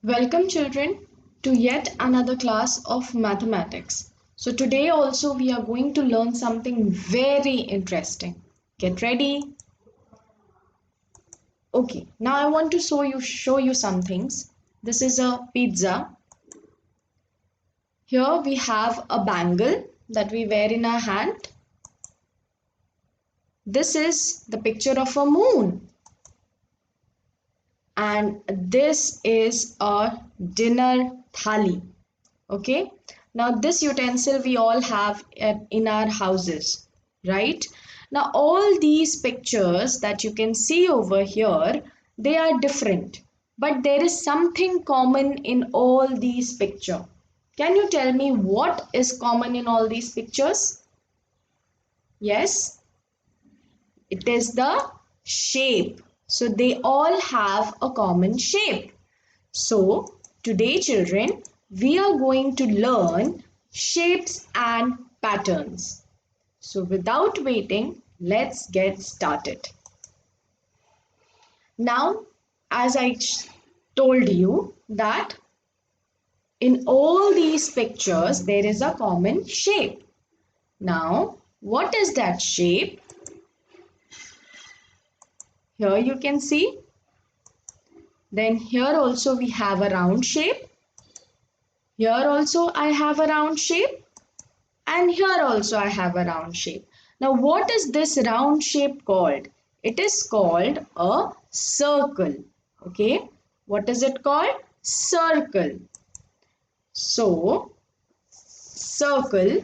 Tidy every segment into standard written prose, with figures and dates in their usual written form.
Welcome children to yet another class of mathematics. So today also we are going to learn something very interesting. Get ready. Okay, now I want to show you some things. This is a pizza. Here we have a bangle that we wear in our hand. This is the picture of a moon. And this is a dinner thali. Okay, now this utensil we all have in our houses, right? Now all these pictures that you can see over here, they are different, but there is something common in all these pictures. Can you tell me what is common in all these pictures? Yes, it is the shape. So they all have a common shape. So, today, children, we are going to learn shapes and patterns. So, without waiting, let's get started. Now, as I told you that in all these pictures, there is a common shape. Now, what is that shape? Here you can see. Then here also we have a round shape. Here also I have a round shape. And here also I have a round shape. Now what is this round shape called? It is called a circle. Okay. What is it called? Circle. So circle.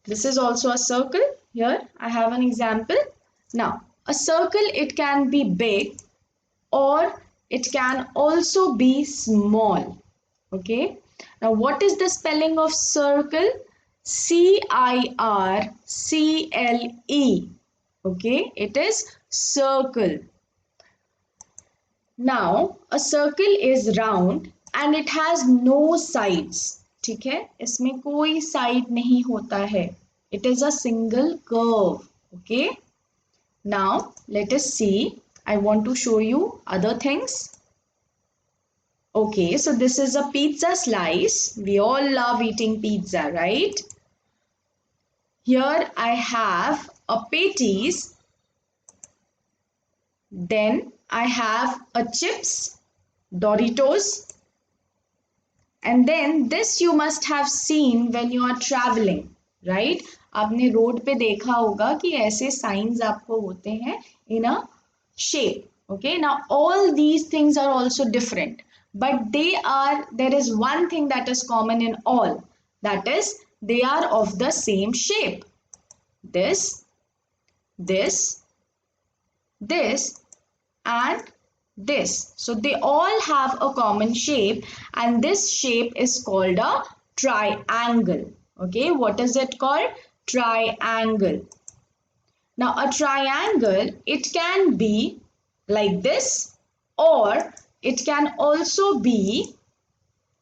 This is also a circle. Here I have an example. Now a circle, it can be big or it can also be small. Okay. Now what is the spelling of circle? C-I-R-C-L-E. Okay, it is circle. Now a circle is round and it has no sides. ठीक है, इसमें कोई side नहीं होता है. It is a single curve. Okay. Now let us see. I want to show you other things. Okay, so this is a pizza slice. We all love eating pizza, right? Here I have a patties. Then I have a chips, Doritos. And then this you must have seen when you are traveling, right? आपने road पे देखा होगा कि ऐसे signs आपको होते हैं in a shape. Okay, now all these things are also different, but there is one thing that is common in all. That is, they are of the same shape. This, this, this, and this. So they all have a common shape, and this shape is called a triangle. Okay, what is it called? Triangle. Now a triangle, it can be like this, or it can also be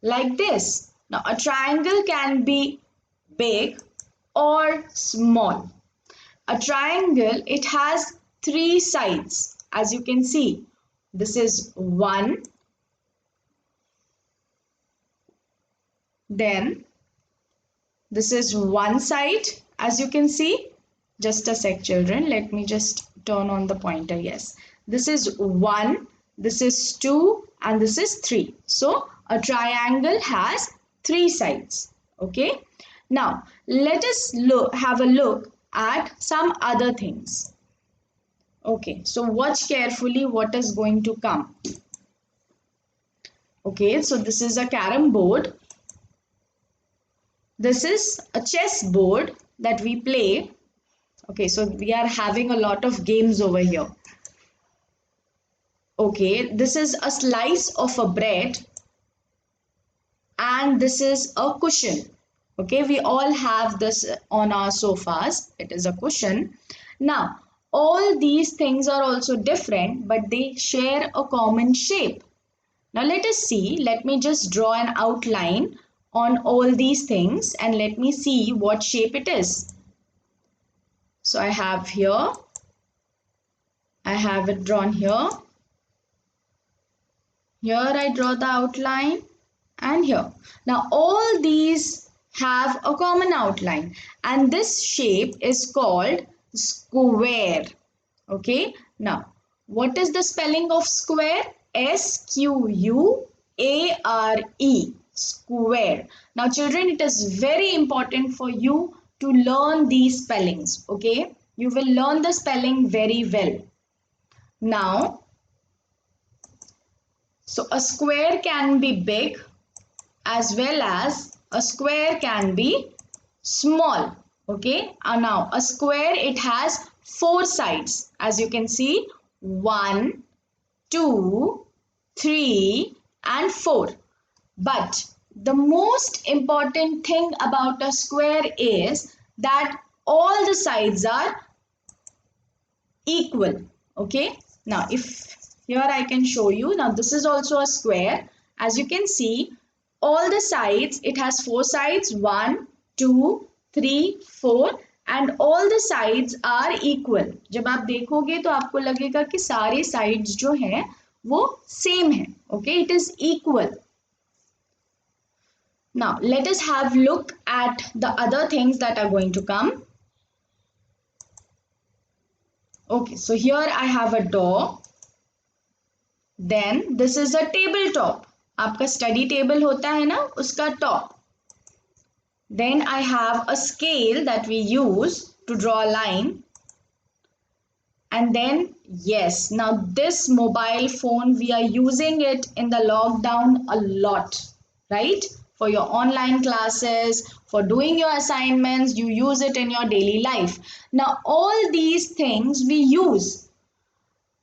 like this. Now a triangle can be big or small. A triangle, it has three sides. As you can see, this is one, then this is one side. As you can see, just a sec children, let me just turn on the pointer. Yes, this is one, this is two, and this is three. So a triangle has three sides. Okay, now let us have a look at some other things. Okay, so watch carefully what is going to come. Okay, so this is a carom board. This is a chess board that we play. Okay, so we are having a lot of games over here. Okay, this is a slice of a bread, and this is a cushion. Okay, we all have this on our sofas. It is a cushion. Now, all these things are also different, but they share a common shape. Now let us see. Let me just draw an outline on all these things and let me see what shape it is. So I have here, I have it drawn here. Here I draw the outline and here. Now all these have a common outline and this shape is called square. Okay. Now what is the spelling of square? S-Q-U-A-R-E. Square. Now children, it is very important for you to learn these spellings. Okay. You will learn the spelling very well. Now, so a square can be big as well as a square can be small. Okay. Now a square, it has four sides. As you can see, 1, 2, 3 and 4. But the most important thing about a square is that all the sides are equal. Okay. Now if here I can show you. Now this is also a square. As you can see, all the sides, it has four sides, 1, 2, 3, 4 and all the sides are equal. जब आप देखोगे तो आपको लगेगा कि सारे sides जो हैं वो same है. Okay, it is equal. Now let us have look at the other things that are going to come. Okay, so here I have a door. Then this is a tabletop. आपका study table होता है ना, उसका top. Then I have a scale that we use to draw a line. And then, yes, now this mobile phone, we are using it in the lockdown a lot, right? For your online classes, for doing your assignments, you use it in your daily life. Now, all these things we use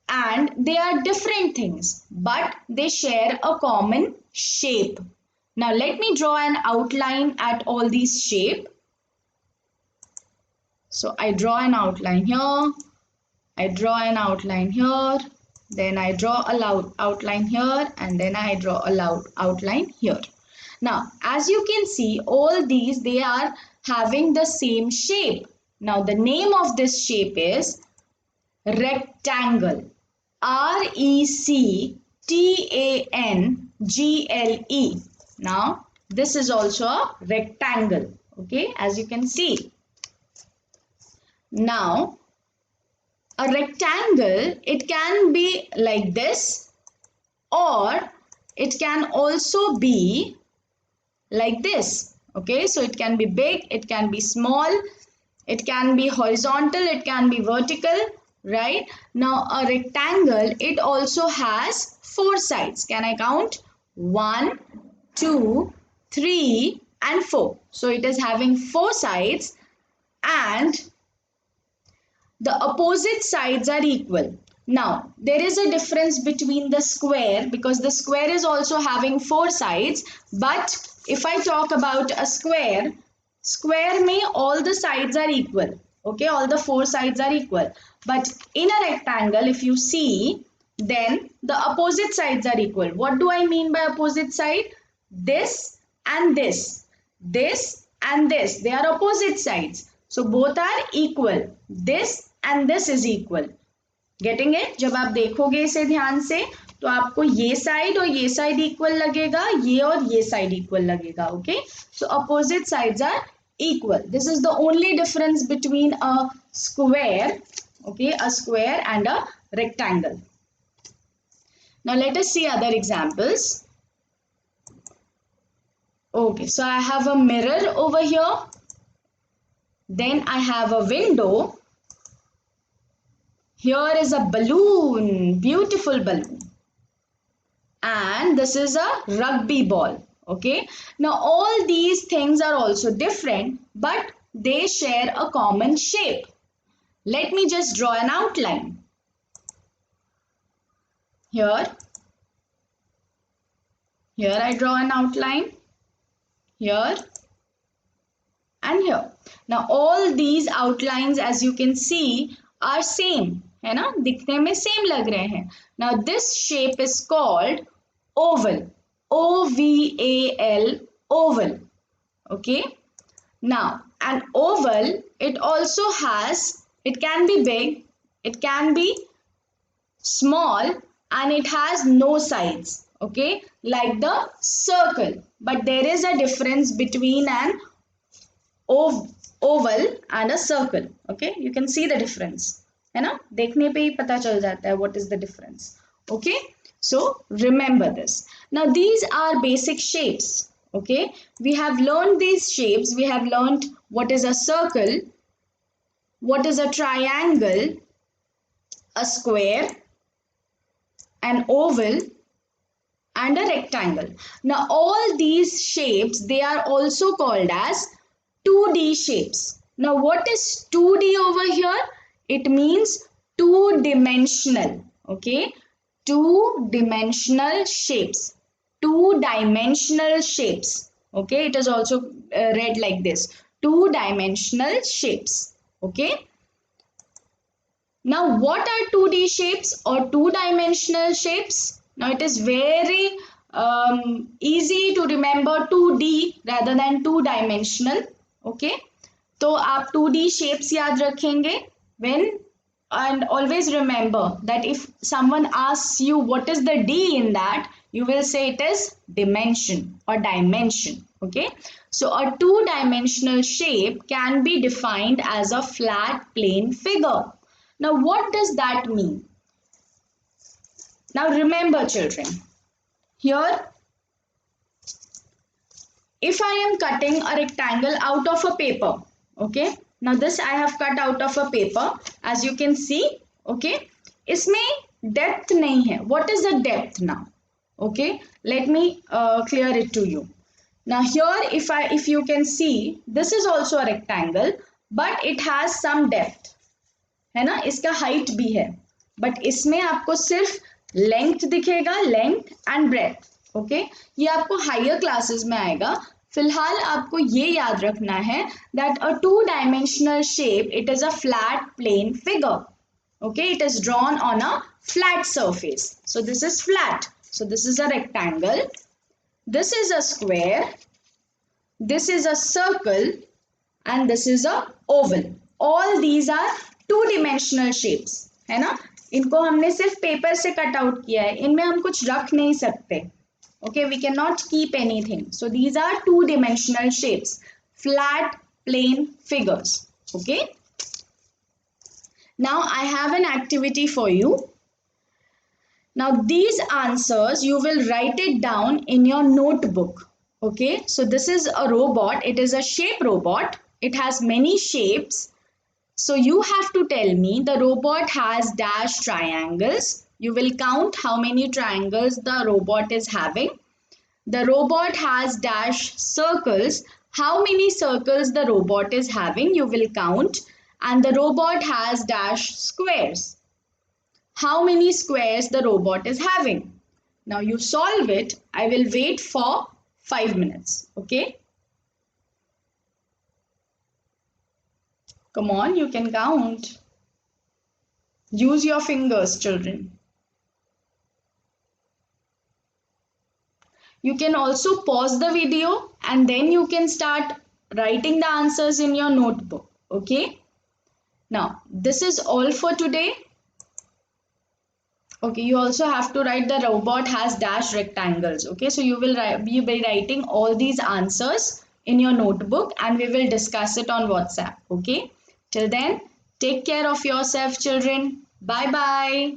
and they are different things, but they share a common shape. Now, let me draw an outline at all these shapes. So, I draw an outline here. I draw an outline here, then I draw a outline here, and then I draw a outline here. Now, as you can see, all these, they are having the same shape. Now, the name of this shape is rectangle. R-E-C-T-A-N-G-L-E. Now, this is also a rectangle, okay, as you can see. Now, a rectangle, it can be like this or it can also be like this. Okay, so it can be big, it can be small, it can be horizontal, it can be vertical, right? Now a rectangle, it also has four sides. Can I count? 1, 2, 3 and 4. So it is having four sides and the opposite sides are equal. Now, there is a difference between the square because the square is also having four sides. But if I talk about a square, square may all the sides are equal. Okay, all the four sides are equal. But in a rectangle, if you see, then the opposite sides are equal. What do I mean by opposite side? This and this. This and this. They are opposite sides. So both are equal. This and this is equal. Getting it? जब आप देखोगे इसे ध्यान से तो आपको ये side और ये साइड इक्वल लगेगा, ये और ये साइड इक्वल लगेगा. Okay? So opposite sides are equal. This is the only difference between a square, okay, a square and a rectangle. Now let us see other examples. Okay, so I have a mirror over here. Then I have a window. Here is a balloon, beautiful balloon. And this is a rugby ball. Okay. Now all these things are also different, but they share a common shape. Let me just draw an outline. Here I draw an outline. Here and here. Now all these outlines, as you can see, are same. है ना, दिखने में same लग रहे हैं. Now this shape is called oval. O-V-A-L, oval. Okay. Now an oval, it also has, it can be big, it can be small, and it has no sides. okay, like the circle. But there is a difference between an oval and a circle. Okay, you can see the difference, है ना, देखने पे ही पता चल जाता है what is the difference. Okay, so remember this. Now these are basic shapes. Okay, we have learned these shapes. We have learned what is a circle, what is a triangle, a square, an oval, and a rectangle. Now all these shapes, they are also called as 2D shapes. Now what is 2D over here? It means two dimensional. Okay, two dimensional shapes. Two dimensional shapes. Okay, it is also read like this, two dimensional shapes. Okay, now, what are 2D shapes or two-dimensional shapes? Now, it is very easy to remember 2D rather than two-dimensional. Okay, तो आप 2D shapes याद रखेंगे when, and always remember that if someone asks you what is the D in that, you will say it is dimension or dimension. Okay, so a two-dimensional shape can be defined as a flat plane figure. Now, what does that mean? Now, remember, children, here, if I am cutting a rectangle out of a paper, okay, now this I have cut out of a paper, as you can see, okay, इसमें depth नहीं है. What is the depth now? Okay, let me clear it to you. Now here, if you can see, this is also a rectangle, but it has some depth. है ना, इसका height भी है, but इसमें आपको सिर्फ लेंथ दिखेगा, length and breadth. Okay, ये आपको हायर क्लासेस में आएगा. फिलहाल आपको ये याद रखना है that a two dimensional shape, it is a flat plane figure. Okay, it is drawn on a flat surface. So this is flat. So this is a rectangle, this is a square, this is a circle, and this is a oval. All these are to dimensional shapes, है ना. इनको हमने सिर्फ paper से cut out किया है, इनमें हम कुछ रख नहीं सकते. Okay, we can not keep anything. So these are two dimensional shapes, flat plane figures. Okay, now I have an activity for you. Now these answers you will write it down in your notebook. Okay, so this is a robot, it is a shape robot, it has many shapes. So you have to tell me the robot has dash triangles. You will count how many triangles the robot is having. The robot has dash circles. How many circles the robot is having? You will count. And the robot has dash squares. How many squares the robot is having? Now you solve it. I will wait for 5 minutes. Okay? Come on, you can count. Use your fingers, children. You can also pause the video and then you can start writing the answers in your notebook. Okay? Now, this is all for today. Okay, you also have to write the robot has dash rectangles. Okay, so you will be writing all these answers in your notebook and we will discuss it on WhatsApp. Okay? Till then, take care of yourself, children. Bye bye.